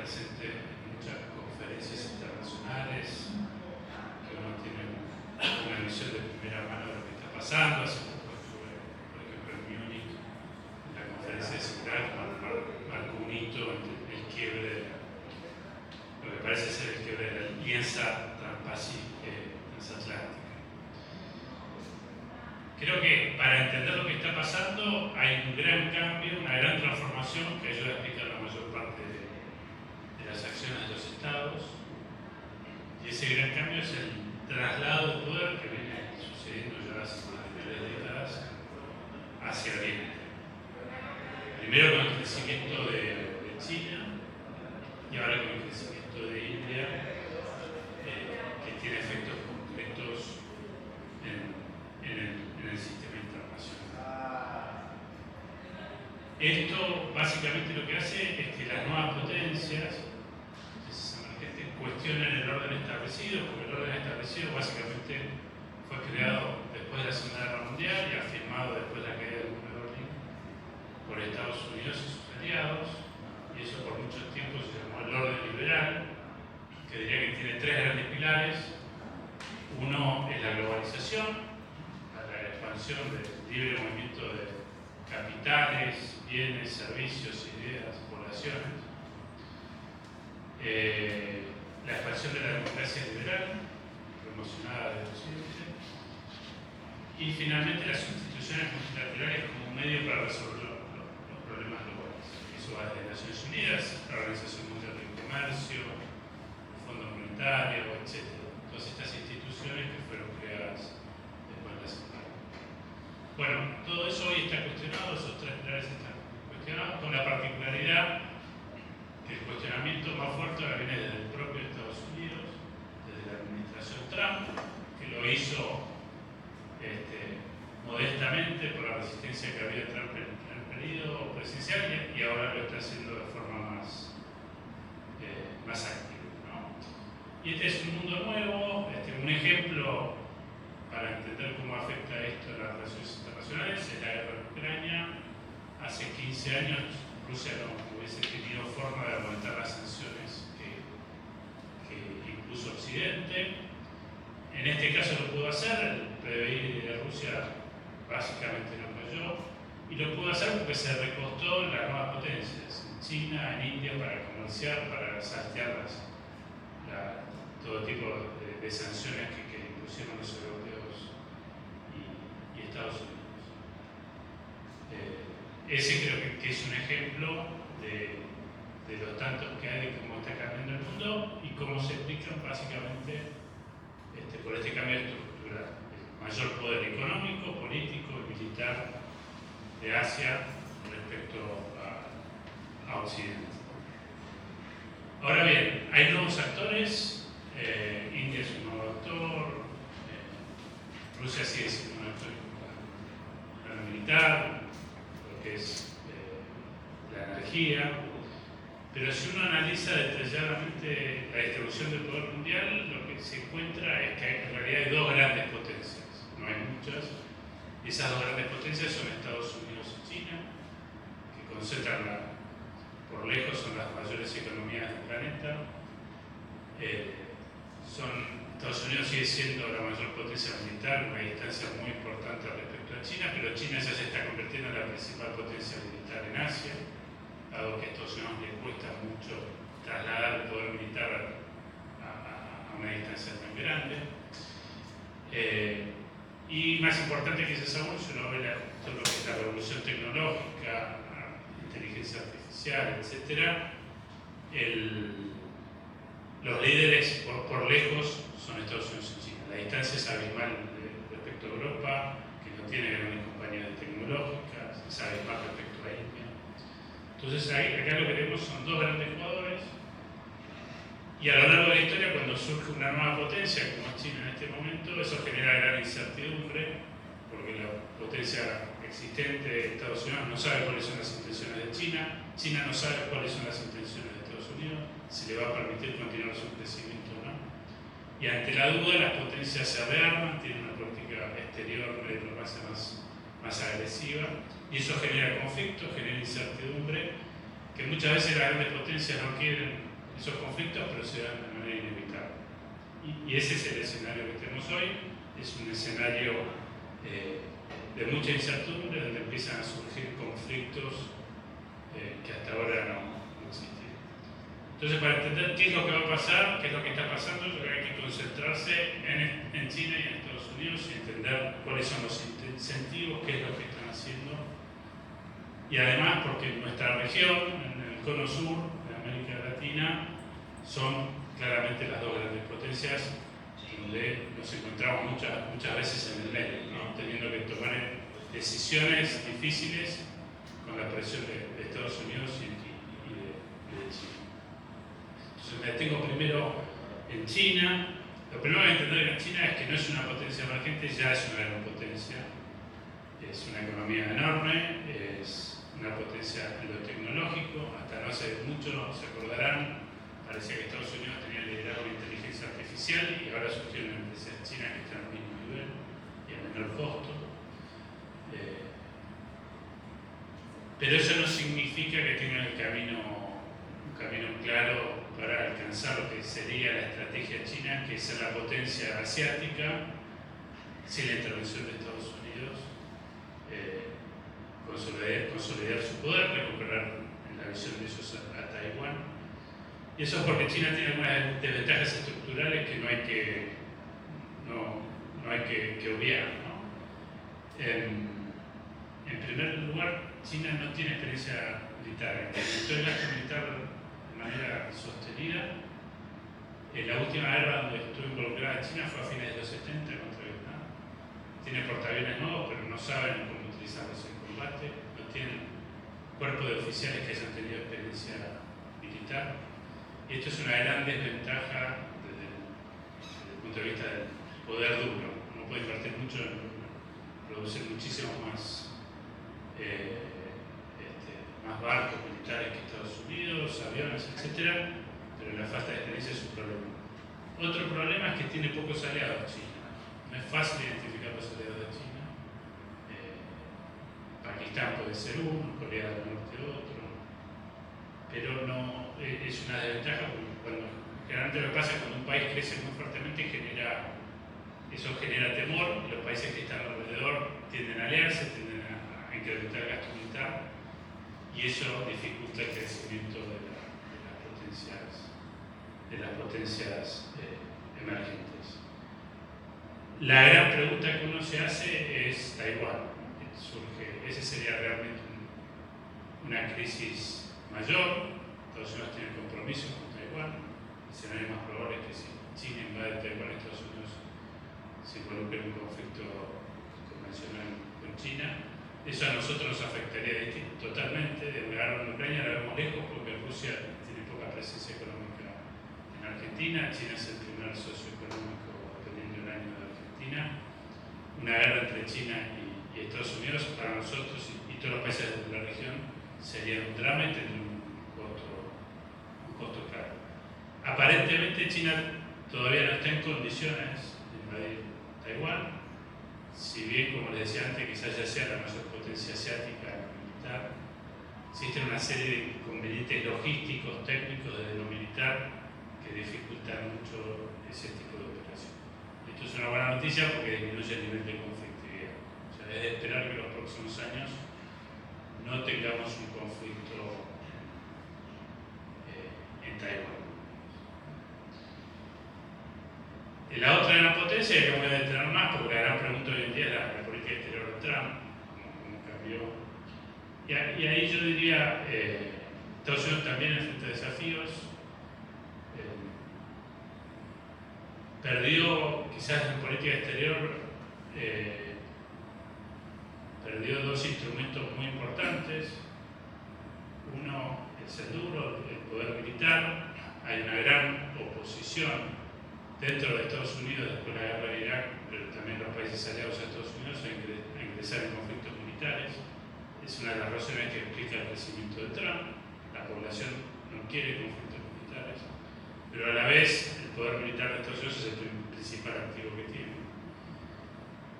presente en muchas conferencias internacionales, que uno tiene una visión de primera mano de lo que está pasando. Hace poco estuve, por ejemplo, en Múnich, en la conferencia de seguridad, marcó un hito entre el quiebre, lo que parece ser el quiebre de la alianza transatlántica. Creo que para entender lo que está pasando hay un gran cambio, una gran transformación que ayuda a explicar la mayor parte de las acciones de los estados. Y ese gran cambio es el traslado de poder que viene sucediendo ya hace más de 3 décadas hacia Oriente. Primero con el crecimiento de China y ahora con el crecimiento de India, que tiene efectos concretos en el sistema internacional. Esto básicamente lo que hace es que las nuevas potencias cuestionen el orden establecido, porque el orden establecido básicamente fue creado después de la Segunda Guerra Mundial y afirmado después de la caída del muro de Berlín por Estados Unidos y sus aliados, y eso por mucho tiempo se llamó el orden liberal, que diría que tiene 3 grandes pilares. Uno es la globalización, la expansión del libre movimiento de capitales, bienes, servicios, ideas, poblaciones. La expansión de la democracia liberal, promocionada desde Occidente. Y finalmente las instituciones multilaterales como un medio para resolver los problemas globales. Eso va desde Naciones Unidas, la Organización Mundial del Comercio, el Fondo Monetario, etc. Todas estas instituciones que fueron creadas después de la Segunda Guerra. Bueno, todo eso hoy está cuestionado, esos 3 pilares están cuestionados, con la particularidad que el cuestionamiento más fuerte ahora viene desde el propio Estados Unidos, desde la administración Trump, que lo hizo modestamente por la resistencia que había Trump en el periodo presidencial y ahora lo está haciendo de forma más activa, ¿no? Y este es un mundo nuevo, un ejemplo para entender cómo afecta esto a las relaciones internacionales es la guerra en Ucrania. Hace 15 años Rusia no hubiese tenido forma de aguantar las sanciones que impuso Occidente. En este caso lo pudo hacer, el PBI de Rusia básicamente no cayó, y lo pudo hacer porque se recostó en las nuevas potencias, en China, en India, para comerciar, para saltear todo tipo de sanciones que impusieron los europeos y Estados Unidos. Ese creo que es un ejemplo de los tantos que hay, de cómo está cambiando el mundo y cómo se explican básicamente por este cambio estructural. El mayor poder económico, político y militar de Asia respecto a Occidente. Ahora bien, hay nuevos actores. India es un nuevo actor, Rusia sigue siendo un actor militar, lo que es la energía, pero si uno analiza detalladamente la distribución del poder mundial, lo que se encuentra es que en realidad hay 2 grandes potencias, no hay muchas. Esas 2 grandes potencias son Estados Unidos y China, que concentran por lejos, son las mayores economías del planeta. Estados Unidos sigue siendo la mayor potencia militar, una distancia muy importante respecto a China, pero China ya se está convirtiendo en la principal potencia militar en Asia, dado que a Estados Unidos le cuesta mucho trasladar el poder militar a una distancia tan grande. Y más importante que ese aún, si uno ve todo lo que es la revolución tecnológica, inteligencia artificial, etc., los líderes por lejos son Estados Unidos y China. La distancia es abismal respecto a Europa, que no tiene grandes compañías tecnológicas, es abismal respecto a India. Entonces acá lo que tenemos son 2 grandes jugadores, y a lo largo de la historia, cuando surge una nueva potencia como es China en este momento, eso genera gran incertidumbre, porque la potencia existente de Estados Unidos no sabe cuáles son las intenciones de China, China no sabe cuáles son las intenciones de Estados Unidos, si le va a permitir continuar su crecimiento o no. Y ante la duda, las potencias se rearman, tienen una política exterior de diplomacia más agresiva, y eso genera conflictos, genera incertidumbre, que muchas veces las grandes potencias no quieren esos conflictos, pero se dan de manera inevitable. Y ese es el escenario que tenemos hoy, es un escenario de mucha incertidumbre, donde empiezan a surgir conflictos que hasta ahora no existían. Entonces, para entender qué es lo que va a pasar, qué es lo que está pasando, yo creo que hay que concentrarse en China y en Estados Unidos y entender cuáles son los incentivos, qué es lo que están haciendo. Y además, porque en nuestra región, en el cono sur de América Latina, son claramente las dos grandes potencias donde nos encontramos muchas veces en el medio, ¿no? Teniendo que tomar decisiones difíciles con la presión de Estados Unidos y de China. Entonces me detengo primero en China. Lo primero que hay que entender en China es que no es una potencia emergente, ya es una gran potencia. Es una economía enorme, es una potencia en lo tecnológico. Hasta no hace mucho, se acordarán, parecía que Estados Unidos tenía liderado la inteligencia artificial y ahora surgieron empresas chinas que están al mismo nivel y a menor costo. Pero eso no significa que tengan un camino claro para alcanzar lo que sería la estrategia china, que es ser la potencia asiática, sin la intervención de Estados Unidos, consolidar su poder, recuperar en la visión de ellos a Taiwán. Y eso es porque China tiene algunas desventajas estructurales que no hay que obviar, ¿no? En primer lugar, China no tiene experiencia militar, implementó el gasto militar de manera sostenida. En la última guerra donde estuvo involucrada China fue a fines de los 70 contra Vietnam. Tiene portaaviones nuevos, pero no saben cómo utilizarlos en combate. No tienen cuerpo de oficiales que hayan tenido experiencia militar. Y esto es una gran desventaja desde el punto de vista del poder duro. Uno puede invertir mucho en producir muchísimo más barcos militares que Estados Unidos, aviones, etc. Pero la falta de experiencia es un problema. Otro problema es que tiene pocos aliados China. No es fácil identificar los aliados de China. Pakistán puede ser uno, Corea del Norte otro. Pero no es una desventaja porque generalmente lo que pasa es que cuando un país crece muy fuertemente eso genera temor y los países que están alrededor tienden a aliarse, tienden a incrementar el gasto militar y eso dificulta el crecimiento de las potencias emergentes. La gran pregunta que uno se hace es Taiwán. Ese sería realmente una crisis mayor. Estados Unidos tiene compromisos con Taiwán. El escenario más probable es que si China invade Taiwán, Estados Unidos se involucre en un conflicto convencional con China. Eso a nosotros nos afectaría totalmente. De la guerra en Ucrania la vemos lejos porque Rusia tiene poca presencia económica en Argentina. China es el primer socio económico dependiendo del año de Argentina. Una guerra entre China y Estados Unidos para nosotros y todos los países de la región sería un drama y tendría un costo caro. Aparentemente China todavía no está en condiciones de invadir Taiwán, si bien, como les decía antes, quizás ya sea la mayor potencia asiática militar. Existen una serie de inconvenientes logísticos, técnicos desde lo militar que dificultan mucho ese tipo de operación. Esto es una buena noticia porque disminuye el nivel de conflictividad. O sea, es de esperar que en los próximos años no tengamos un conflicto en Taiwán. La otra gran potencia, que voy a detener más, porque la gran pregunta hoy en día es la política exterior de Trump, cómo cambió. Y ahí yo diría, Estados Unidos también enfrenta desafíos. Perdió, quizás en política exterior, perdió dos instrumentos muy importantes. Uno es el duro, el poder militar. Hay una gran oposición dentro de Estados Unidos después de la guerra de Irak, pero también los países aliados a Estados Unidos a ingresar en conflictos militares. Es una de las razones que explica el crecimiento de Trump. La población no quiere conflictos militares, pero a la vez el poder militar de Estados Unidos es el principal activo que tiene.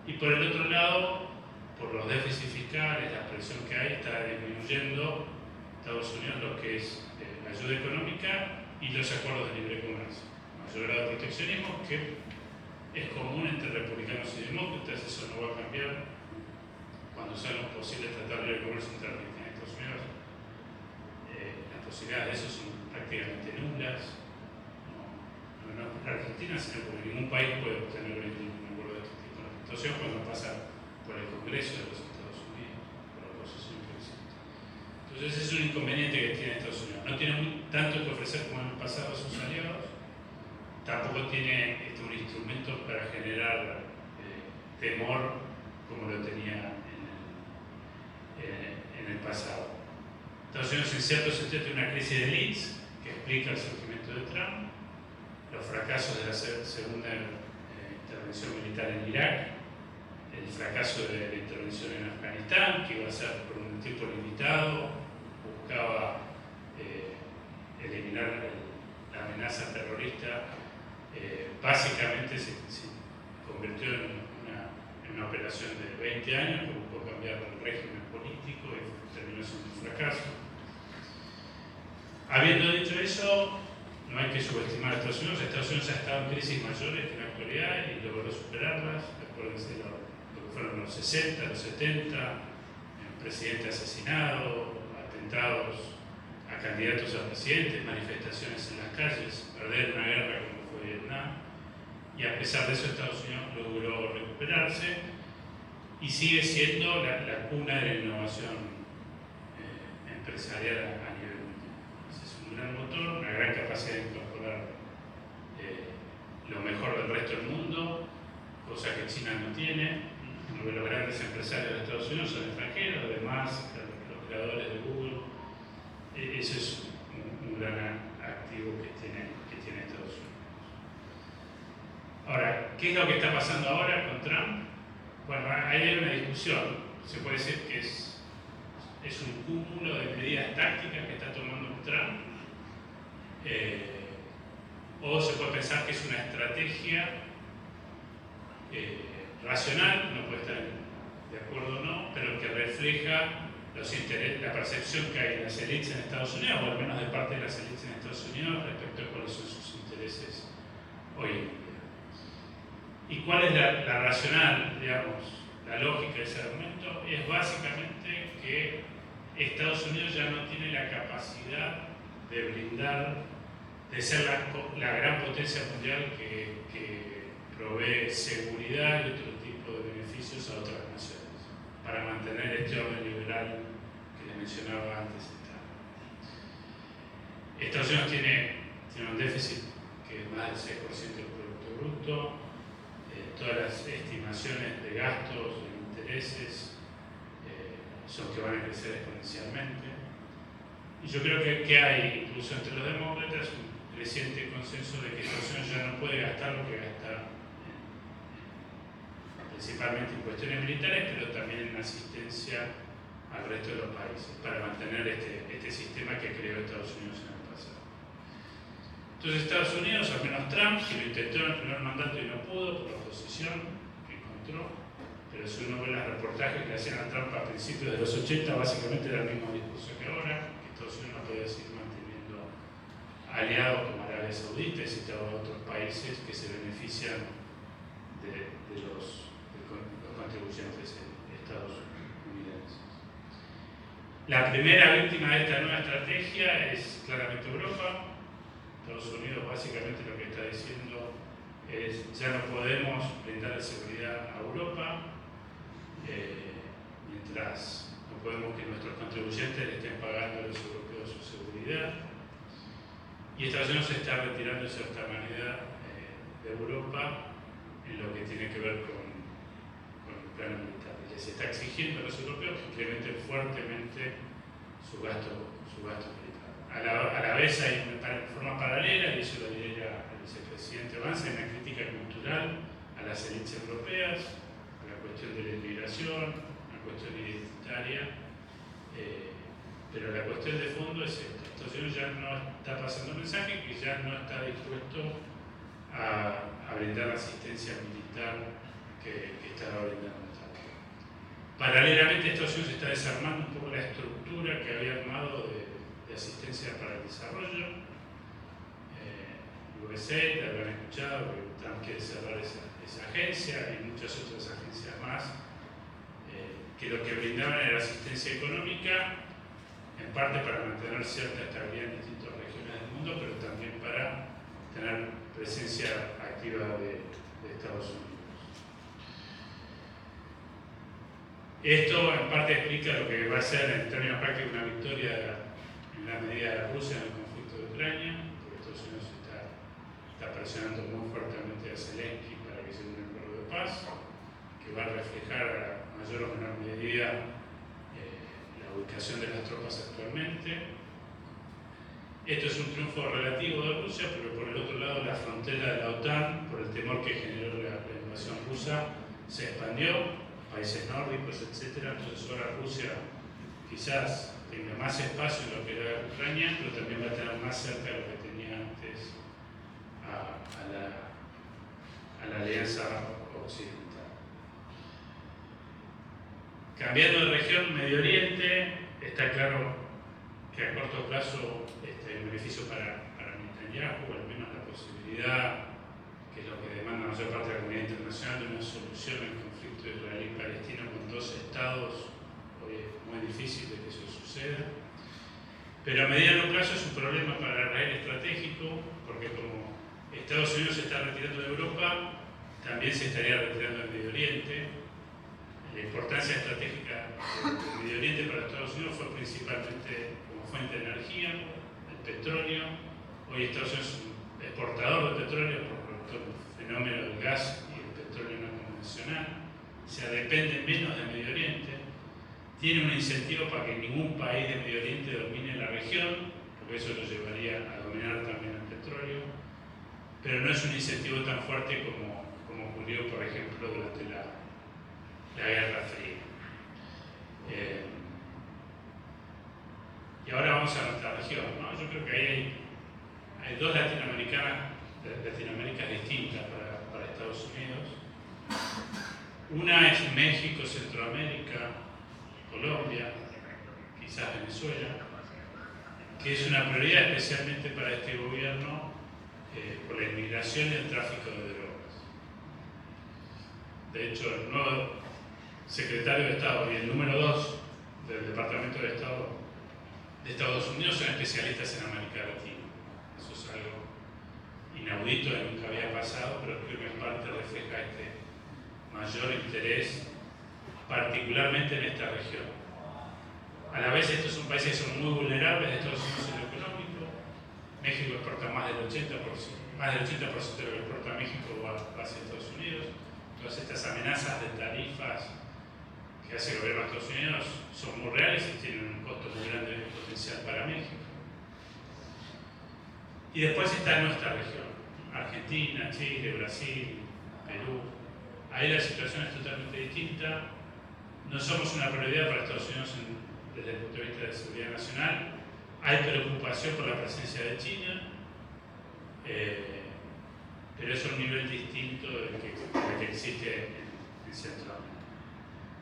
Y por el otro lado, por los déficits fiscales, la presión que hay, está disminuyendo Estados Unidos lo que es la ayuda económica y los acuerdos de libre comercio. Mayor grado de proteccionismo que es común entre republicanos y demócratas, eso no va a cambiar cuando sean los posibles tratados de libre comercio entre Argentina y Estados Unidos. Las posibilidades de eso son prácticamente nulas. No por Argentina, sino porque ningún país puede obtener un acuerdo de este tipo. La situación cuando pasa por el Congreso de los Estados Unidos, por la oposición que existe. Entonces ese es un inconveniente que tiene Estados Unidos. No tiene tanto que ofrecer como en el pasado a sus aliados, tampoco tiene un instrumento para generar temor como lo tenía en el pasado. Estados Unidos en cierto sentido tiene una crisis de elites que explica el surgimiento de Trump, los fracasos de la segunda intervención militar en Irak, el fracaso de la intervención en Afganistán, que iba a ser por un tiempo limitado, buscaba eliminar la amenaza terrorista, básicamente se convirtió en una operación de 20 años que buscó cambiar el régimen político y terminó siendo un fracaso. Habiendo dicho eso, no hay que subestimar a Estados Unidos. Estados Unidos ha estado en crisis mayores que en la actualidad y logró superarlas. Acuérdense de lo que fueron los 60, los 70, el presidente asesinado, atentados a candidatos a presidentes, manifestaciones en las calles, perder una guerra como fue Vietnam. Y a pesar de eso, Estados Unidos logró recuperarse y sigue siendo la cuna de la innovación empresarial a nivel mundial. Es un gran motor, una gran capacidad de incorporar lo mejor del resto del mundo, cosa que China no tiene. Los grandes empresarios de Estados Unidos son extranjeros, además los creadores de Google. Ese es un gran activo que tiene Estados Unidos. Ahora, ¿qué es lo que está pasando ahora con Trump? Bueno, ahí hay una discusión. Se puede decir que es un cúmulo de medidas tácticas que está tomando Trump, o se puede pensar que es una estrategia racional, no puede estar de acuerdo o no, pero que refleja la percepción que hay en las élites en Estados Unidos, o al menos de parte de las élites en Estados Unidos, respecto a cuáles son sus intereses hoy en día. ¿Y cuál es la racional, digamos, la lógica de ese argumento? Es básicamente que Estados Unidos ya no tiene la capacidad de brindar, de ser la gran potencia mundial que provee seguridad y otro tipo de beneficios a otras naciones, para mantener este orden liberal que les mencionaba antes. Estados Unidos tiene un déficit que es más del 6% del Producto Bruto. Todas las estimaciones de gastos, de intereses, son que van a crecer exponencialmente. Y yo creo que hay, incluso entre los demócratas, un creciente consenso de que Estados Unidos ya no puede gastar lo que gasta principalmente en cuestiones militares, pero también en asistencia al resto de los países, para mantener este sistema que creó Estados Unidos en el pasado. Entonces Estados Unidos, al menos Trump, que lo intentó en el primer mandato y no pudo por la oposición que encontró, pero si uno ve los reportajes que le hacían a Trump a principios de los 80, básicamente era el mismo discurso que ahora, que Estados Unidos no podía seguir manteniendo aliados como Arabia Saudita y citaba a otros países que se benefician de los contribuyentes estadounidenses. La primera víctima de esta nueva estrategia es claramente Europa. Estados Unidos básicamente lo que está diciendo es: ya no podemos brindar seguridad a Europa, mientras no podemos que nuestros contribuyentes le estén pagando a los europeos su seguridad. Y Estados Unidos se está retirando de cierta manera de Europa en lo que tiene que ver con el plano militar. Y les está exigiendo a los europeos que incrementen fuertemente su gasto militar. A la vez hay una forma paralela, y eso lo diría el vicepresidente Vance, una crítica cultural a las élites europeas, a la cuestión de la inmigración, a la cuestión identitaria, pero la cuestión de fondo es esta. Estados Unidos ya no está pasando un mensaje que ya no está dispuesto a brindar la asistencia militar que estaba brindando. Paralelamente, Estados Unidos está desarmando un poco la estructura que había armado de asistencia para el desarrollo. USAID, habrán escuchado que Trump quiere cerrar esa agencia y muchas otras agencias más, que lo que brindaban era asistencia económica, en parte para mantener cierta estabilidad en distintas regiones del mundo, pero también para tener presencia activa de Estados Unidos. Esto en parte explica lo que va a ser en términos prácticos una victoria en la medida de Rusia en el conflicto de Ucrania, porque Estados Unidos está presionando muy fuertemente a Zelensky para que se dé un acuerdo de paz, que va a reflejar a mayor o menor medida la ubicación de las tropas actualmente. Esto es un triunfo relativo de Rusia, pero por el otro lado la frontera de la OTAN, por el temor que generó la invasión rusa, se expandió, países nórdicos, etc. Entonces ahora Rusia quizás tenga más espacio en lo que era Ucrania, pero también va a tener más cerca de lo que tenía antes a la alianza occidental. Cambiando de región, Medio Oriente, está claro que a corto plazo hay un beneficio para Netanyahu, o al menos la posibilidad, que es lo que demanda la mayor parte de la comunidad internacional, de una solución al conflicto israelí-palestino con dos estados. Hoy es muy difícil de que eso suceda. Pero a mediano plazo es un problema para Israel estratégico, porque como Estados Unidos se está retirando de Europa, también se estaría retirando del Medio Oriente. La importancia estratégica del Medio Oriente para Estados Unidos fue principalmente como fuente de energía, el petróleo. Hoy Estados Unidos es un exportador de petróleo por todo el fenómeno del gas y el petróleo no convencional. O sea, depende menos del Medio Oriente. Tiene un incentivo para que ningún país del Medio Oriente domine la región, porque eso lo llevaría a dominar también el petróleo. Pero no es un incentivo tan fuerte como ocurrió, por ejemplo, durante la Guerra Fría. Y ahora vamos a nuestra región, ¿no? Yo creo que ahí hay dos Latinoaméricas distintas para Estados Unidos. Una es México, Centroamérica, Colombia, quizás Venezuela, que es una prioridad especialmente para este gobierno por la inmigración y el tráfico de drogas. De hecho, el nuevo secretario de Estado y el número 2 del Departamento de Estado de Estados Unidos son especialistas en América Latina. Eso es algo inaudito que nunca había pasado, pero creo que en parte refleja este mayor interés, particularmente en esta región. A la vez, estos son países que son muy vulnerables de Estados Unidos en lo económico. México exporta más del 80% de lo que exporta México va hacia Estados Unidos. Todas estas amenazas de tarifas que hace el gobierno de Estados Unidos son muy reales y tienen un costo muy grande de potencial para México. Y después está nuestra región, Argentina, Chile, Brasil, Perú. Ahí la situación es totalmente distinta. No somos una prioridad para Estados Unidos desde el punto de vista de seguridad nacional. Hay preocupación por la presencia de China, pero es un nivel distinto del que existe en Centroamérica.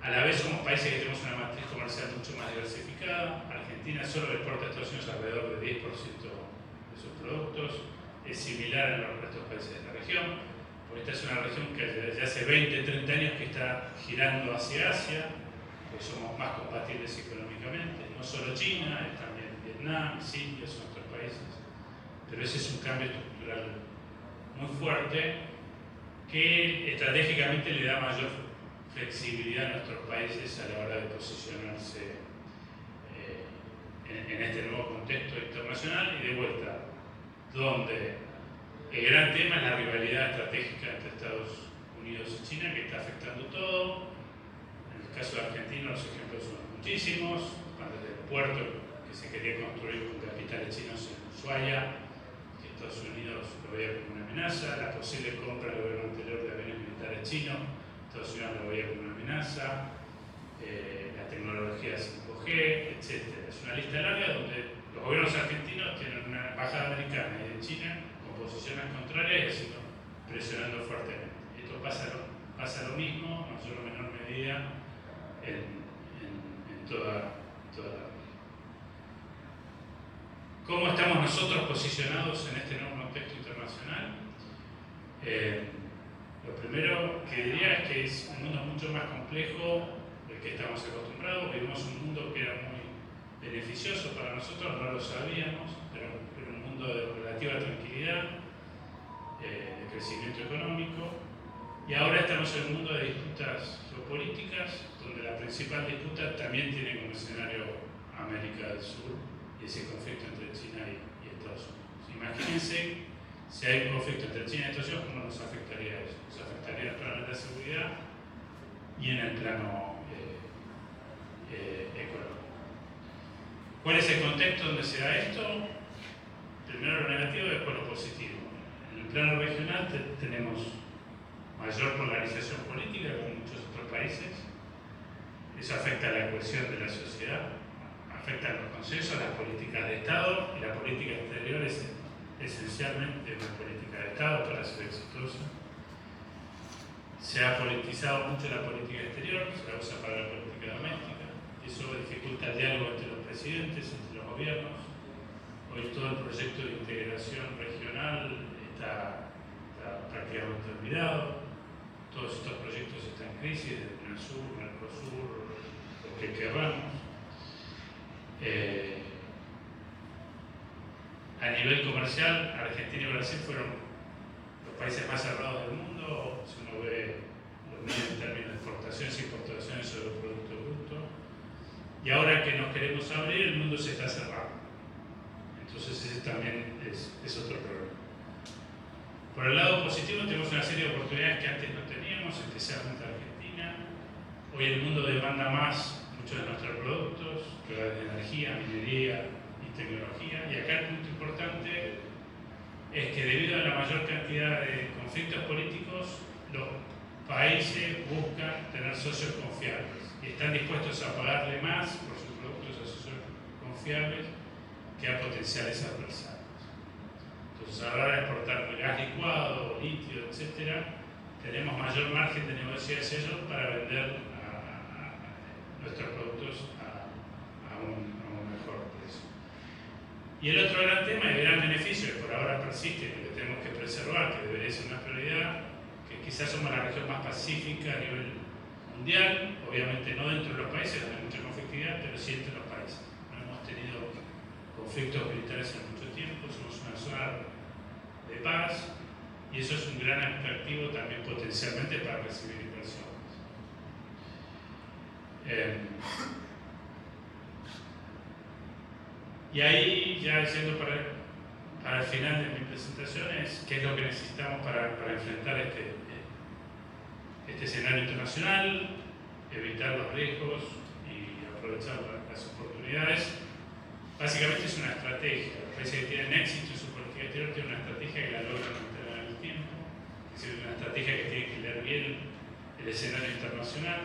A la vez somos países que tenemos una matriz comercial mucho más diversificada. Argentina solo exporta a Estados Unidos alrededor de 10% de sus productos. Es similar a los restos de países de la región, porque esta es una región que desde hace 20, 30 años que está girando hacia Asia, porque somos más compatibles económicamente. No solo China, es también Vietnam, Siria, son otros países. Pero ese es un cambio estructural muy fuerte que estratégicamente le da mayor flexibilidad a nuestros países a la hora de posicionarse en este nuevo contexto internacional y de vuelta, donde el gran tema es la rivalidad estratégica entre Estados Unidos y China, que está afectando todo. En el caso de Argentina los ejemplos son muchísimos, desde el puerto que se quería construir con capitales chinos en Ushuaia, que Estados Unidos lo veía como una amenaza, la posible compra del gobierno anterior de aviones militares chinos, Estados Unidos lo veía como una amenaza, la tecnología 5G, etc. Es una lista larga donde los gobiernos argentinos tienen una embajada americana y de China con posiciones contrarias y presionando fuertemente. Esto pasa lo mismo, en mayor o menor medida, en toda la región. ¿Cómo estamos nosotros posicionados en este nuevo contexto internacional? Lo primero que diría es que es un mundo mucho más complejo del que estamos acostumbrados. Vivimos un mundo que era muy beneficioso para nosotros, no lo sabíamos, pero era un mundo de relativa tranquilidad, de crecimiento económico, y ahora estamos en un mundo de disputas geopolíticas, donde la principal disputa también tiene como escenario América del Sur y ese conflicto entre China y Estados Unidos. Imagínense si hay un conflicto entre China y Estados Unidos, ¿cómo nos afectaría eso? Nos afectaría en el plano de la seguridad y en el plano económico. ¿Cuál es el contexto donde se da esto? Primero lo negativo y después lo positivo. En el plano regional tenemos mayor polarización política que en muchos otros países. Eso afecta a la cohesión de la sociedad, afecta a los consensos, a las políticas de Estado, y la política exterior es esencialmente una política de Estado para ser exitosa. Se ha politizado mucho la política exterior, se la usa para la política doméstica, y eso dificulta el diálogo entre los presidentes, entre los gobiernos. Hoy todo el proyecto de integración regional está prácticamente olvidado. Todos estos proyectos están en crisis, desde el sur, Mercosur, lo que querramos. A nivel comercial, Argentina y Brasil fueron los países más cerrados del mundo, si uno ve los medios en términos de exportaciones y importaciones sobre el Producto Bruto. Y ahora que nos queremos abrir, el mundo se está cerrando. Entonces ese también es otro problema. Por el lado positivo tenemos una serie de oportunidades que antes no teníamos, especialmente Argentina. Hoy el mundo demanda más muchos de nuestros productos, que va desde energía, minería y tecnología. Y acá el punto importante es que debido a la mayor cantidad de conflictos políticos, los países buscan tener socios confiables y están dispuestos a pagarle más por sus productos a socios confiables que a potenciales adversarios. Entonces, a la hora de exportar gas licuado, litio, etc., tenemos mayor margen de negociación para vender nuestros productos a un mejor precio. Y el otro gran tema, el gran beneficio que por ahora persiste, que tenemos que preservar, que debería ser una prioridad, que quizás somos la región más pacífica a nivel mundial, obviamente no dentro de los países, donde hay mucha conflictividad, pero sí entre los países. No hemos tenido conflictos militares en mucho tiempo, somos una zona de paz, y eso es un gran atractivo también potencialmente para recibir inversiones. Y ahí, ya yendo para el final de mi presentación, qué es lo que necesitamos para enfrentar este escenario internacional, evitar los riesgos y aprovechar las oportunidades. Básicamente es una estrategia. Los países que tienen éxito en su política exterior tienen una estrategia que la logran mantener en el tiempo, es decir, una estrategia que tiene que leer bien el escenario internacional,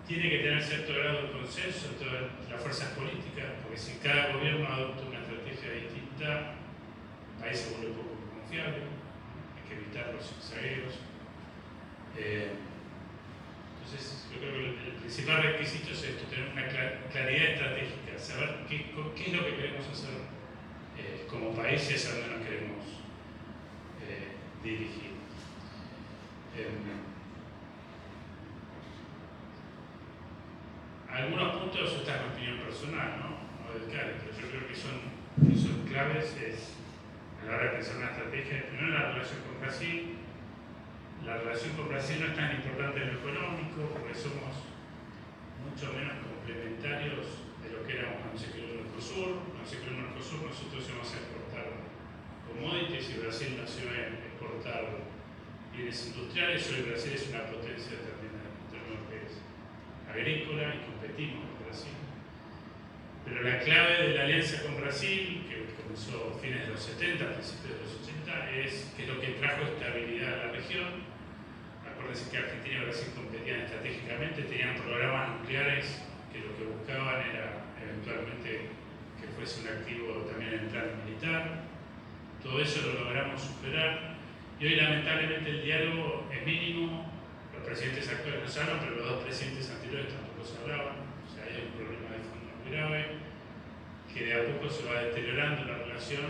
tiene que tener cierto grado de consenso en todas las fuerzas políticas, porque si cada gobierno adopta una estrategia distinta, el país se vuelve poco confiable, hay que evitar los zigzagueos. Entonces, yo creo que el principal requisito es esto, tener una claridad estratégica, saber qué es lo que queremos hacer como país y hacia dónde nos queremos dirigir. Algunos puntos, esta es mi opinión personal, no del CARE, pero yo creo que son claves a la hora de pensar una estrategia. Primero, la relación con Brasil. La relación con Brasil no es tan importante en lo económico, porque somos mucho menos complementarios de lo que éramos cuando se creó el Mercosur. Cuando se creó el Mercosur, nosotros íbamos a exportar commodities y Brasil nació en exportar bienes industriales. Hoy Brasil es una potencia también en términos que es agrícola y competimos con Brasil. Pero la clave de la alianza con Brasil, que comenzó a fines de los 70, principios de los 80, es lo que trajo estabilidad a la región. Acuérdense que Argentina y Brasil competían estratégicamente, tenían programas nucleares que lo que buscaban era eventualmente que fuese un activo también en el plano militar. Todo eso lo logramos superar y hoy lamentablemente el diálogo es mínimo. Los presidentes actuales no se hablan, pero los dos presidentes anteriores tampoco se hablaban. O sea, hay un problema de fondo muy grave que de a poco se va deteriorando la relación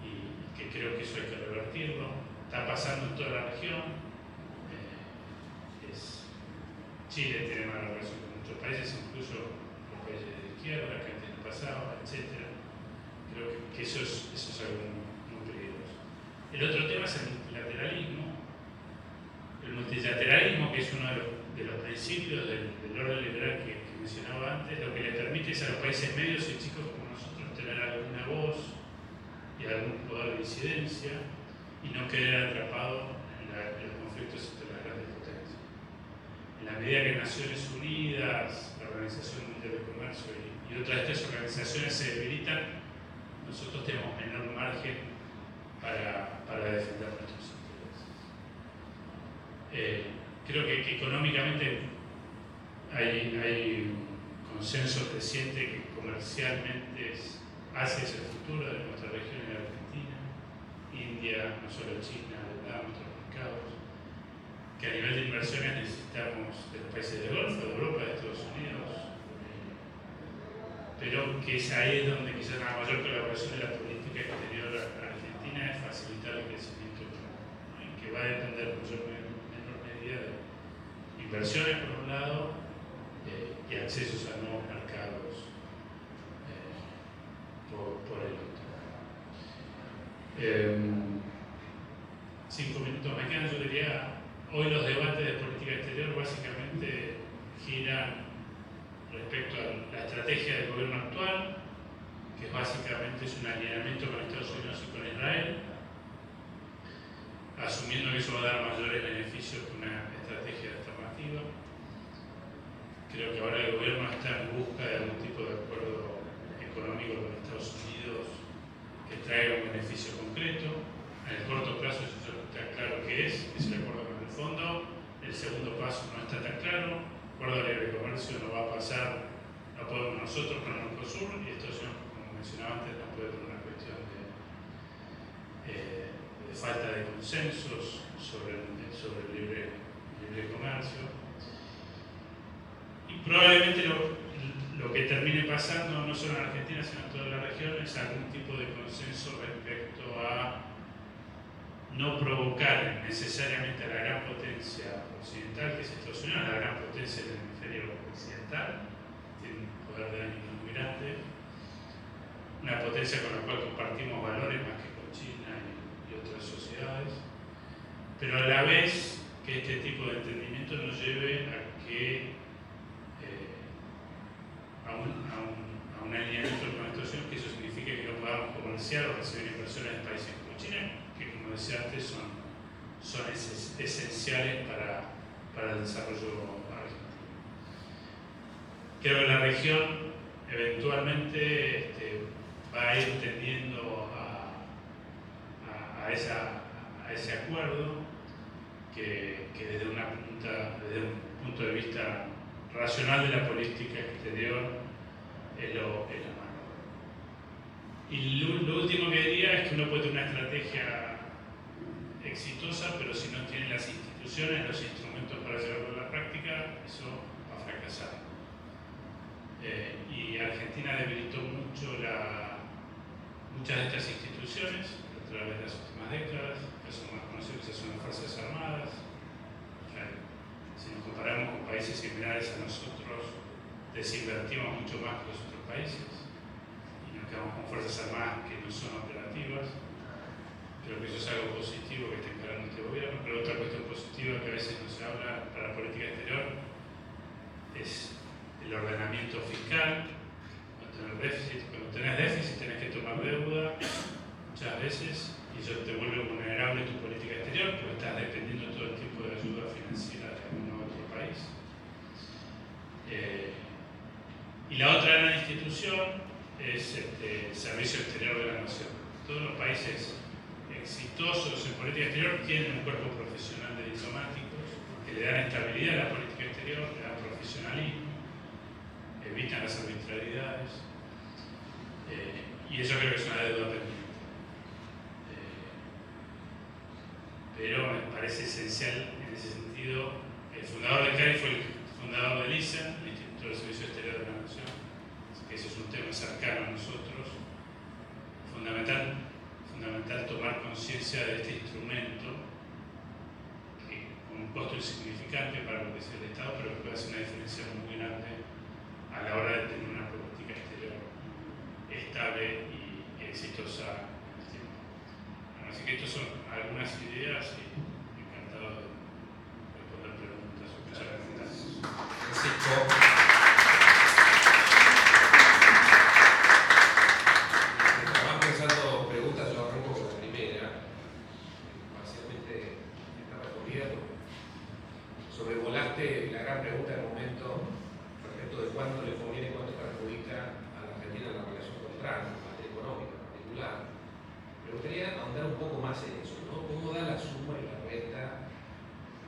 y que creo que eso hay que revertirlo. Está pasando en toda la región. Chile tiene mala relación con muchos países, incluso los países de izquierda, que antes no pasaba, etc. Creo que eso es algo muy peligroso. El otro tema es el multilateralismo. El multilateralismo, que es uno de los principios del orden liberal que mencionaba antes, lo que le permite es a los países medios y chicos como nosotros tener alguna voz y algún poder de incidencia y no quedar atrapado en los conflictos entre las grandes potencias. En la medida que Naciones Unidas, la Organización Mundial de Comercio y otras de estas organizaciones se debilitan, nosotros tenemos menor margen para defender nuestros intereses. Creo que económicamente hay un consenso creciente que comercialmente hace ese futuro de nuestra región y de Argentina, India, no solo China, Vietnam, otros mercados, que a nivel de inversiones necesitamos de los países del Golfo, de Europa, de Estados Unidos, pero que es ahí donde quizás la mayor colaboración de la política exterior argentina es facilitar el crecimiento económico, que va a depender en menor medida de inversiones por un lado y accesos a nuevos mercados por el otro. 5 minutos me quedan. Yo diría, hoy los debates de política exterior básicamente giran respecto a la estrategia del gobierno actual, que básicamente es un alineamiento con Estados Unidos y con Israel, asumiendo que eso va a dar mayores beneficios que una estrategia alternativa. Creo que ahora el gobierno está en busca de algún tipo de acuerdo económico con Estados Unidos que traiga un beneficio concreto. En el corto plazo eso está claro que es el acuerdo con el fondo. El segundo paso no está tan claro. El acuerdo de libre comercio no va a pasar, no podemos nosotros con el Mercosur, y esto, como mencionaba antes, no puede por una cuestión de falta de consensos sobre el libre comercio. Y probablemente lo que termine pasando, no solo en Argentina, sino en toda la región, es algún tipo de consenso respecto a no provocar necesariamente a la gran potencia occidental, que es Estados Unidos, la gran potencia del hemisferio occidental, tiene un poder de ánimo muy grande, una potencia con la cual compartimos valores más que con China y otras sociedades, pero a la vez que este tipo de entendimiento nos lleve a que a un alineamiento con Estados Unidos, que eso significa que no podamos comerciar o recibir inversiones de países como China, que como decía antes son esenciales para el desarrollo argentino. Creo que la región eventualmente va a ir tendiendo a ese acuerdo que desde un punto de vista racional de la política exterior es lo malo. Y lo último que diría es que uno puede tener una estrategia exitosa, pero si no tiene las instituciones, los instrumentos para llevarlo a la práctica, eso va a fracasar. Y Argentina debilitó muchas de estas instituciones a través de las últimas décadas, que son más conocidas, que son las Fuerzas Armadas. Si nos comparamos con países similares a nosotros, desinvertimos mucho más que los otros países y nos quedamos con Fuerzas Armadas que no son operativas. Creo que eso es algo positivo que está encarando este gobierno, pero otra cuestión positiva que a veces no se habla para la política exterior es el ordenamiento fiscal. Cuando tenés déficit tenés que tomar deuda muchas veces y eso te vuelve vulnerable tu política exterior porque estás dependiendo todo el tiempo de ayuda financiera de algún otro país. Y la otra gran institución es el Servicio Exterior de la Nación. Todos los países exitosos en política exterior tienen un cuerpo profesional de diplomáticos que le dan estabilidad a la política exterior, le dan profesionalismo, evitan las arbitrariedades, y eso creo que es una deuda pendiente. Pero me parece esencial en ese sentido. El fundador de CARI fue el fundador del ISA, el Instituto del Servicio Exterior de la Nación, que eso es un tema cercano a nosotros. Fundamental tomar conciencia conciencia de este instrumento que con un costo insignificante para lo que es el Estado, pero que puede hacer una diferencia muy grande a la hora de tener una política exterior estable y exitosa en el tiempo. Bueno, así que estas son algunas ideas y encantado de responder preguntas o escuchar comentarios. Estaban pensando preguntas, yo arranco con la primera, parcialmente está respondida. Sobrevolaste la gran pregunta del momento respecto de cuánto le conviene y cuánto perjudica a la Argentina en la relación con Trump, en materia económica en particular. Me gustaría ahondar un poco más en eso, ¿no? ¿Cómo da la suma y la resta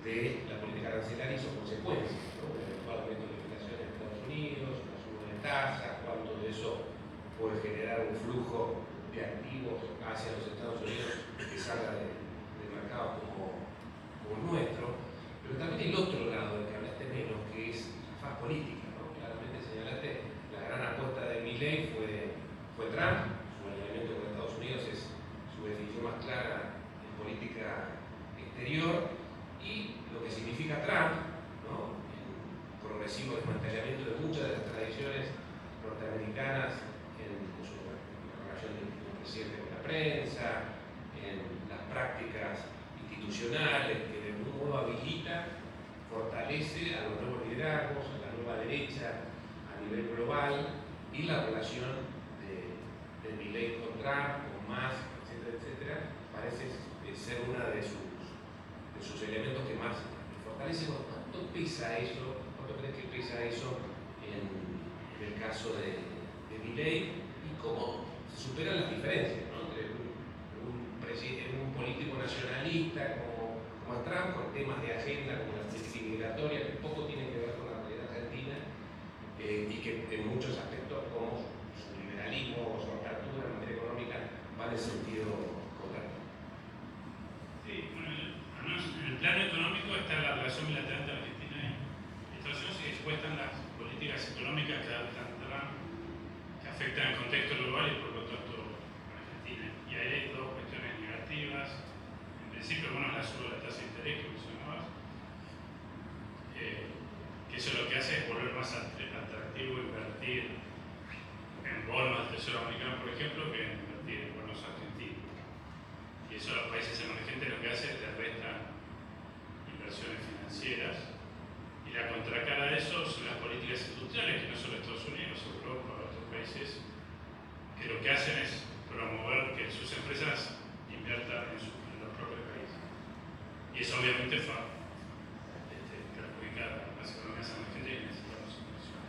de la política arancelaria y sus consecuencias, ¿no? El eventual aumento de inflación en Estados Unidos, la suba de tasas, cuánto de eso puede generar un flujo de activos hacia los Estados Unidos que salga de mercados como el nuestro. Pero también el otro lado del que hablaste menos, que es la faz política, ¿no? Claramente señalaste, la gran apuesta de Milei fue Trump, su alineamiento con Estados Unidos es su definición más clara en política exterior, y lo que significa Trump, ¿no? El progresivo desmantelamiento de muchas de las tradiciones norteamericanas en su relación del presidente con la prensa, en las prácticas institucionales que de algún modo habilita, fortalece a los nuevos liderazgos, a la nueva derecha a nivel global, y la relación de Milei con Trump, con Musk, etcétera, parece ser una de sus elementos que más fortalece. ¿Cuánto pesa eso? ¿Cuánto crees que pesa eso en el caso de Milei? ¿Y cómo se superan las diferencias, ¿no? Entre un político nacionalista como Trump, con temas de agenda como la política migratoria, que poco tienen que ver con la realidad argentina, y que en muchos aspectos, como su liberalismo o su apertura en materia económica, van en sentido contrario? Sí, bueno, además, en el plano económico está la relación bilateral entre Argentina y Estados Unidos, y después están las políticas económicas que adoptan Trump, que afectan el contexto global y por lo tanto a Argentina. Y ahí hay dos cuestiones negativas. En principio, bueno, la suba de la tasa de interés que mencionabas, que eso lo que hace es volver más atractivo invertir en bonos del Tesoro americano, por ejemplo, que invertir en bonos argentinos. Y eso a los países emergentes lo que hace es le resta inversiones financieras. Y la contracara de eso son las políticas industriales, que no solo Estados Unidos, Europa, otros países, que lo que hacen es promover que sus empresas inviertan en los propios países. Y eso obviamente perjudica a las economías emergentes y necesitamos inversión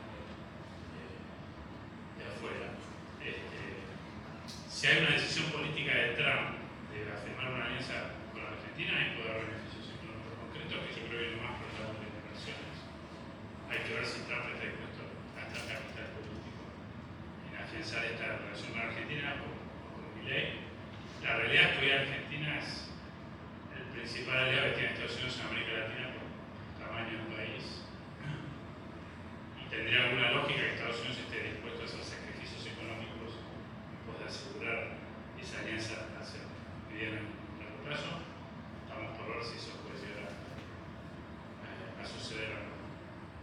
de afuera. Si hay una decisión política de Trump de afirmar una alianza con la Argentina, ahí puede haber beneficios económicos concretos, que yo creo que viene más por el lado de las inversiones. Hay que ver si Trump está dispuesto a gastar capital político en afianzar esta relación con Argentina o con Milei. La realidad es que hoy Argentina es el principal aliado que tiene Estados Unidos en América Latina por tamaño del país. Y tendría alguna lógica que Estados Unidos esté dispuesto a hacer sacrificios económicos en pos de asegurar esa alianza hacia mediano y largo plazo. Estamos por ver si eso puede llegar a suceder o no.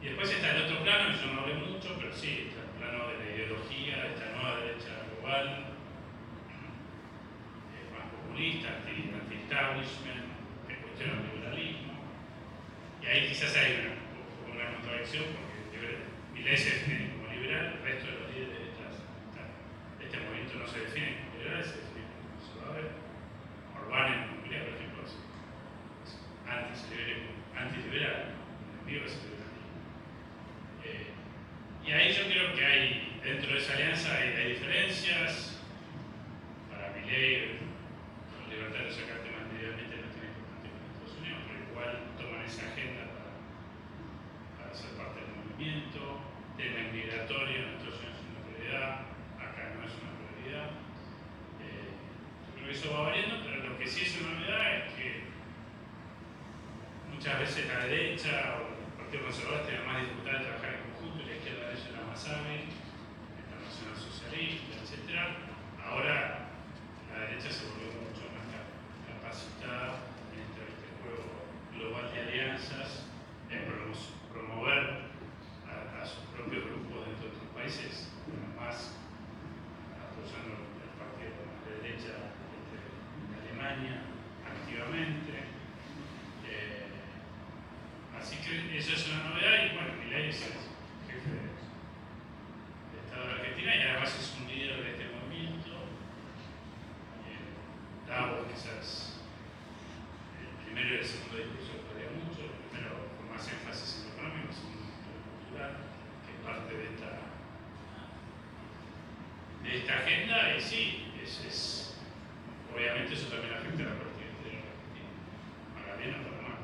Y después está el otro plano, yo no hablé mucho, pero sí, está el plano de la ideología, de esta nueva derecha global, más populista, anti-establishment, que cuestiona el liberalismo. Y ahí quizás hay una contradicción, porque Milei se define como liberal, el resto de los líderes de este movimiento no se definen como liberales, se definen como conservadores. Orbán en Hungría, por ejemplo, es antiliberal, enemigo de ese liberalismo. Y ahí yo creo que hay, dentro de esa alianza hay diferencias. Para Milei, los libertarios acá temas medianamente no tienen importancia con Estados Unidos, pero igual toman esa agenda para ser parte del movimiento. Tema migratorio en Estados Unidos es una prioridad, acá no es una prioridad. Yo creo que eso va variando, pero lo que sí es una novedad es que muchas veces la derecha o el Partido Conservador tienen más dificultad de trabajar en conjunto, y la izquierda de ellos era más hábil, el nacional socialista, etc. Ahora la derecha se volvió mucho más discurso varía mucho. Primero, con más énfasis en lo económico, segundo, en lo cultural, que es parte de esta agenda, y sí, obviamente eso también afecta a la política exterior argentina, para bien o para mal.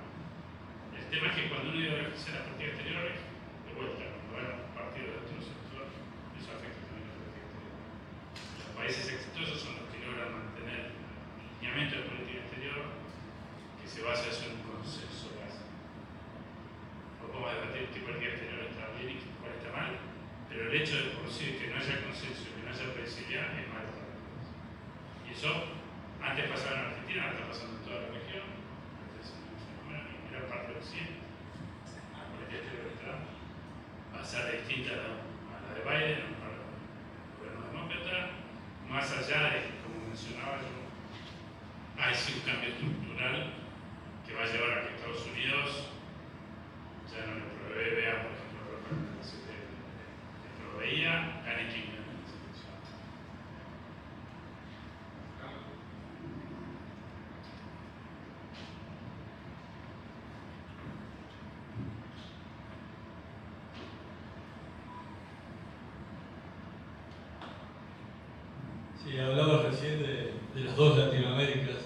El tema es que cuando uno ideologiza las políticas exteriores, de vuelta, cuando van a partir de otro sector, eso afecta también a la política exterior. Los países exitosos son los que logran mantener un lineamiento de política exterior que se basa en un consenso básico. No podemos debatir qué política exterior está bien y cuál está mal, pero el hecho de por sí que no haya consenso, que no haya flexibilidad, es malo para el país. Y eso antes pasaba en Argentina, ahora está pasando en toda la región, en gran parte del occidente. La política exterior de Trump va a ser distinta a la de Biden, para el gobierno demócrata, más allá de que, como mencionaba yo, hay sí un cambio estructural que va a llevar a que Estados Unidos ya no le provea, por ejemplo, ropa que le proveía, gane quien gane en la selección. Sí, hablaba recién de las dos Latinoaméricas,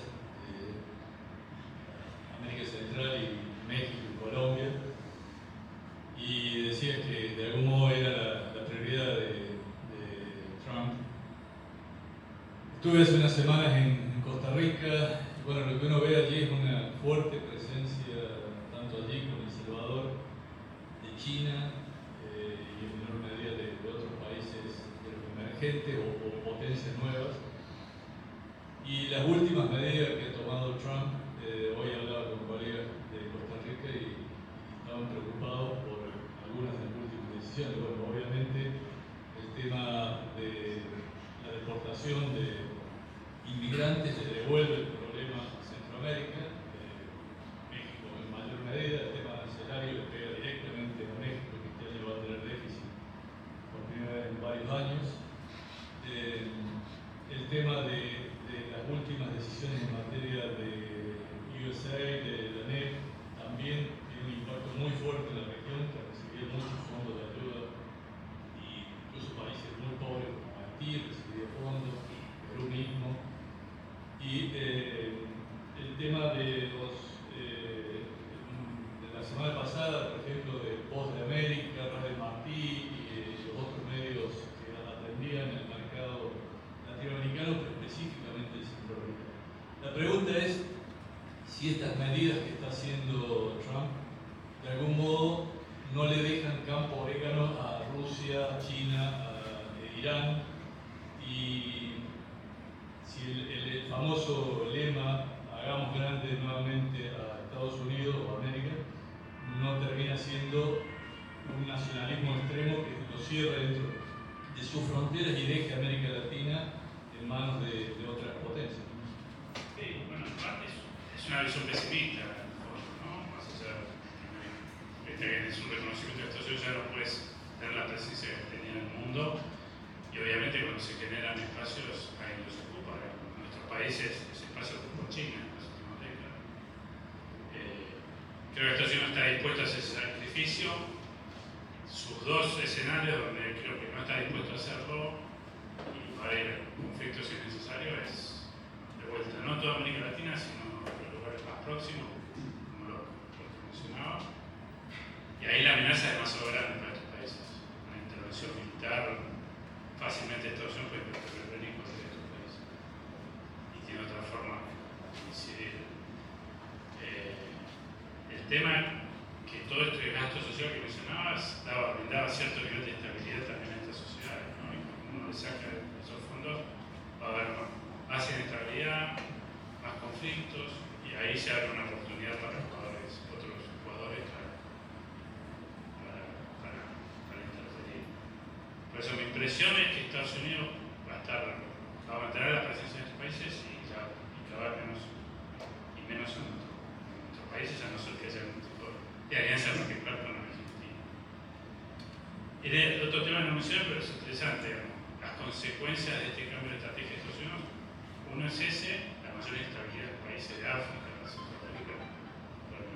América Central y México y Colombia, y decías que de algún modo era la prioridad de Trump. Estuve hace unas semanas en Costa Rica, y bueno, lo que uno ve allí es una fuerte presencia, tanto allí como en El Salvador, de China y en menor medida de otros países de los emergentes o potencias nuevas. Y las últimas medidas que ha tomado Trump, hoy hablaba con colegas de Costa Rica y estaban preocupados por algunas de las últimas decisiones. Bueno, obviamente el tema de la deportación de inmigrantes le devuelve el problema a Centroamérica, México en mayor medida, el tema arancelario le pega directamente a México, que este año va a tener déficit por primera vez en varios años. El tema de las últimas decisiones en materia de USAID, de la NEP, también tiene un impacto muy fuerte en la región, que recibía muchos fondos de ayuda, y incluso países muy pobres como Haití recibía fondos, Perú mismo. Y el tema de la semana pasada, por ejemplo, de Voz de América, Radio Martí y los otros medios que atendían el mercado latinoamericano, pero específicamente el centroamericano. La pregunta es si estas medidas que está haciendo Trump de algún modo no le dejan campo orégano a Rusia, a China, a Irán, y si el famoso lema hagamos grande nuevamente a Estados Unidos o a América no termina siendo un nacionalismo extremo que lo cierre dentro de sus fronteras y deje a América Latina en manos de otras potencias. Sí, bueno, en parte es una visión pesimista, ¿no? Más allá de es un reconocimiento de Estados Unidos, ya no puedes tener la presencia que tenía en el mundo, y obviamente cuando se generan espacios, ahí los ocupa. En nuestros países ese espacio ocupó China en las últimas décadas. Creo que Estados Unidos está dispuesto a hacer ese sacrificio. Sus dos escenarios donde creo que no está dispuesto a hacerlo y para ir a conflictos si es necesario es, de vuelta, no toda América Latina, sino los lugares más próximos, como lo que mencionaba. Y ahí la amenaza es demasiado grande para estos países. Una intervención militar, fácilmente Estados Unidos puede intervenir con estos países. Y tiene otra forma de incidir. El tema que todo este gasto social que mencionabas brindaba cierto nivel de estabilidad también a estas sociedades, ¿no? Y cuando uno le saca esos fondos va a haber más inestabilidad, más conflictos, y ahí se abre una oportunidad para otros jugadores para interferir. Por eso mi impresión es que Estados Unidos va a mantener la presencia en estos países y cada vez menos en nuestros países, a no ser que haya algún tipo de alianza particular con Argentina. El otro tema no mencioné, pero es interesante, las consecuencias de este cambio de estrategia de Estados Unidos. Uno es ese, la mayor inestabilidad en países de África, de Centroamérica, por el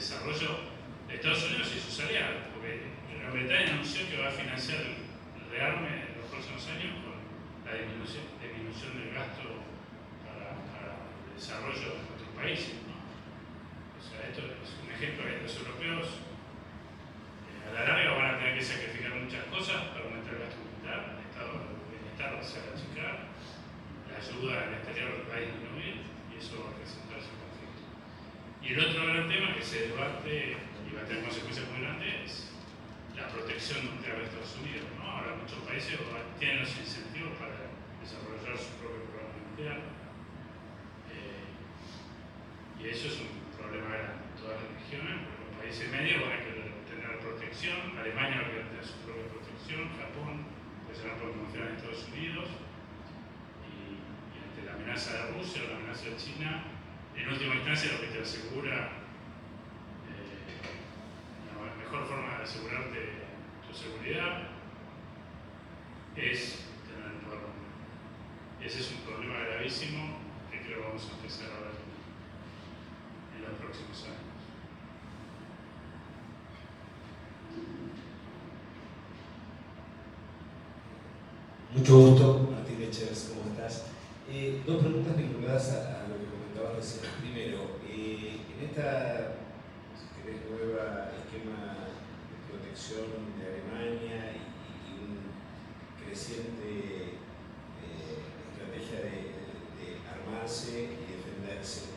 desarrollo de Estados Unidos y sus aliados, porque Gran Bretaña anunció que va a financiar el rearme en los próximos años con la disminución del gasto para el desarrollo de nuestros países, ¿no? O sea, esto es un ejemplo de que los europeos a la larga van a tener que sacrificar muchas cosas para aumentar el gasto militar, el estado de bienestar se va a achicar, la ayuda al exterior va a disminuir y eso va a presentar su conflicto. Y el otro gran tema que se debate y va a tener consecuencias muy grandes es la protección nuclear de Estados Unidos, ¿no? Ahora muchos países tienen los incentivos para desarrollar su propio programa nuclear y eso es un problema grande en todas las regiones, porque los países medios van a querer tener protección, Alemania va a querer tener su propia protección, Japón pues se va a confiar en Estados Unidos y ante la amenaza de Rusia o la amenaza de China, en última instancia lo que te asegura la mejor forma de asegurarte tu seguridad es tener un poder nuclear. Ese es un problema gravísimo que creo que vamos a empezar a ver en los próximos años. Mucho gusto, Martín Echevers, ¿cómo estás? Dos preguntas vinculadas a lo que comentabas recién. Primero, en esta, si querés, nueva esquema de protección de Alemania y un creciente estrategia de armarse y defenderse,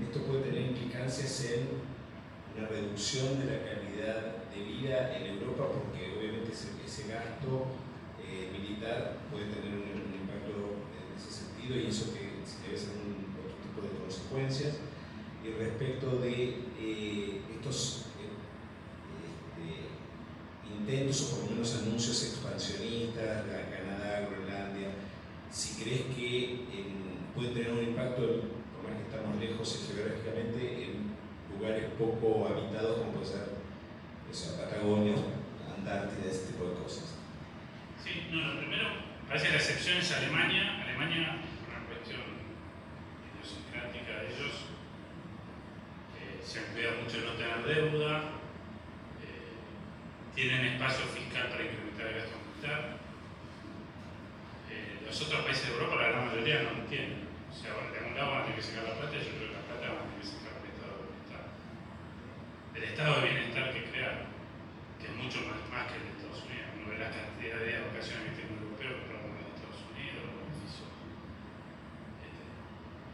esto puede tener implicancias en una reducción de la calidad de vida en Europa, porque obviamente ese gasto militar puede tener un impacto en ese sentido y eso que debe ser otro tipo de consecuencias. Y respecto de estos intentos o por lo menos anuncios expansionistas, Canadá, Groenlandia, si crees que puede tener un impacto, por más que estamos lejos geográficamente, en lugares poco habitados como puede ser Patagonia, Antártida, ese tipo de cosas. Sí, no, lo primero, parece que la excepción es Alemania. Alemania, por una cuestión idiosincrática de ellos, se han cuidado mucho de no tener deuda, tienen espacio fiscal para incrementar el gasto militar. Los otros países de Europa, la gran mayoría, no lo tienen. O sea, de algún lado van a tener que sacar la plata y yo creo que la plata van a tener que sacar del estado de bienestar. Del estado de bienestar que crearon, que es mucho más que el de Estados Unidos. Uno ve la cantidad de ocasiones que tiene un europeo que para uno de Estados Unidos, los beneficios.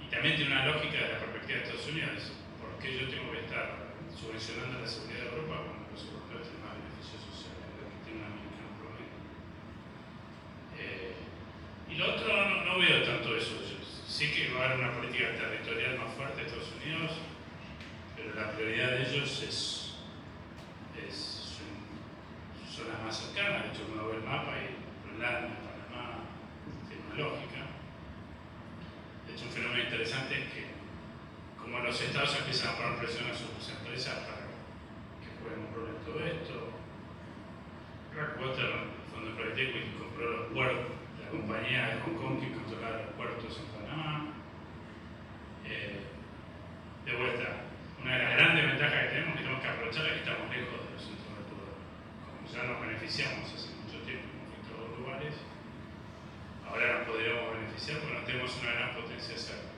Y también tiene una lógica de la perspectiva de Estados Unidos. ¿Por qué yo tengo que estar subvencionando la seguridad de Europa cuando los europeos tienen más beneficios sociales de lo que tiene un americano promedio? Y lo otro, no veo tanto eso. Sí que va a haber una política territorial más fuerte de Estados Unidos, pero la prioridad de ellos son las más cercanas. De hecho, uno ve el mapa y Groenlandia, Panamá, tiene una lógica. De hecho, un fenómeno interesante es que como los estados empiezan a poner presión a sus empresas para que jueguen un rol en todo esto, Blackwater, el fondo de private equity, compró los puertos, la compañía de Hong Kong que controlaba los puertos en Panamá. De vuelta, una de las grandes ventajas que tenemos que aprovechar es que estamos lejos de los centros de poder. Como ya nos beneficiamos hace mucho tiempo en conflictos globales, ahora nos podríamos beneficiar porque no tenemos una gran potencia cerca.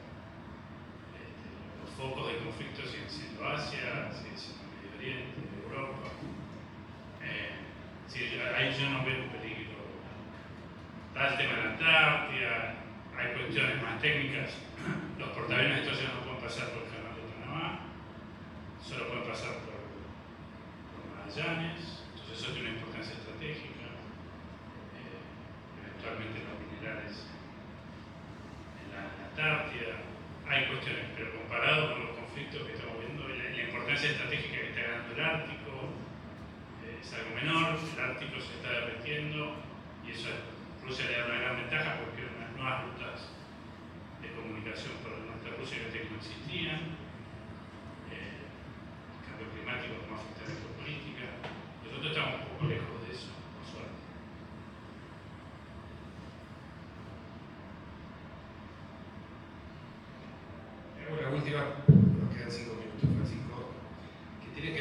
Los focos de conflicto siguen siendo Asia, siguen siendo Medio Oriente, Europa. Ahí yo no veo un peligro. Está el tema de la Antártida, hay cuestiones más técnicas. Los portaaviones estos ya no pueden pasar por el canal de Panamá, solo pueden pasar por Magallanes, entonces eso tiene una importancia estratégica. Eventualmente los minerales en la Antártida. Hay cuestiones, pero comparado con los conflictos que estamos viendo, la importancia estratégica que está ganando el Ártico es algo menor. El Ártico se está derritiendo y eso a Rusia le da una gran ventaja porque hay unas nuevas rutas de comunicación por el norte de Rusia que antes no existían. El cambio climático como afecta a la geopolítica. Nosotros estamos un poco lejos de eso, por suerte. La última, nos quedan 5 minutos, Francisco, que tiene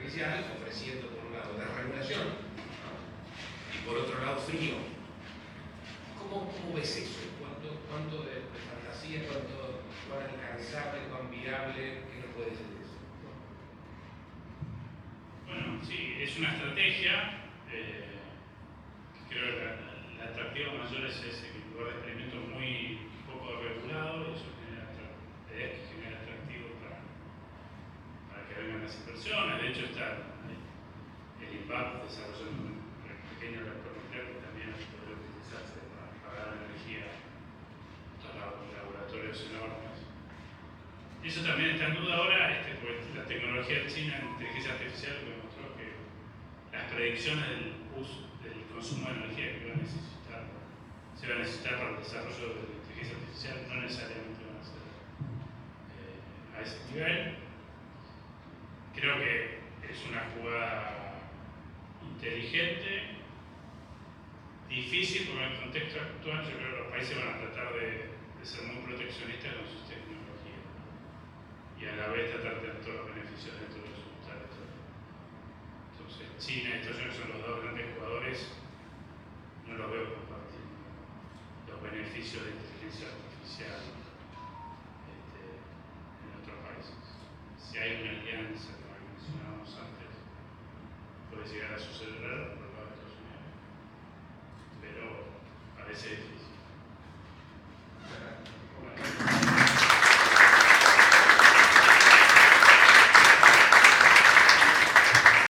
artificial ofreciendo por un lado desregulación, ¿no? Y por otro lado frío. ¿Cómo ves eso? ¿Cuánto de fantasía, cuán alcanzable, cuán viable? ¿Qué nos puede decir de eso? Bueno, sí, es una estrategia. Creo que el atractivo mayor es ese, que en lugar de experimentos muy poco regulados, eso genera atractivo para que vengan las inversiones. De hecho, está el INVAP desarrollando un pequeño reactor nuclear que también podría utilizarse para dar energía a estos laboratorios enormes. Y eso también está en duda ahora, pues la tecnología china en inteligencia artificial me demostró que las predicciones del consumo de energía que se va a necesitar para el desarrollo de la inteligencia artificial no necesariamente van a ser a ese nivel. Creo que es una jugada inteligente, difícil porque en el contexto actual yo creo que los países van a tratar de ser muy proteccionistas con sus tecnologías, ¿no? Y a la vez tratar de tener todos los beneficios dentro de sus territorios. Entonces China y Estados Unidos son los dos grandes jugadores, no los veo compartiendo los beneficios de inteligencia artificial en otros países. Si hay una alianza, como mencionábamos antes, puede llegar a suceder por el lado de Estados Unidos, pero parece difícil.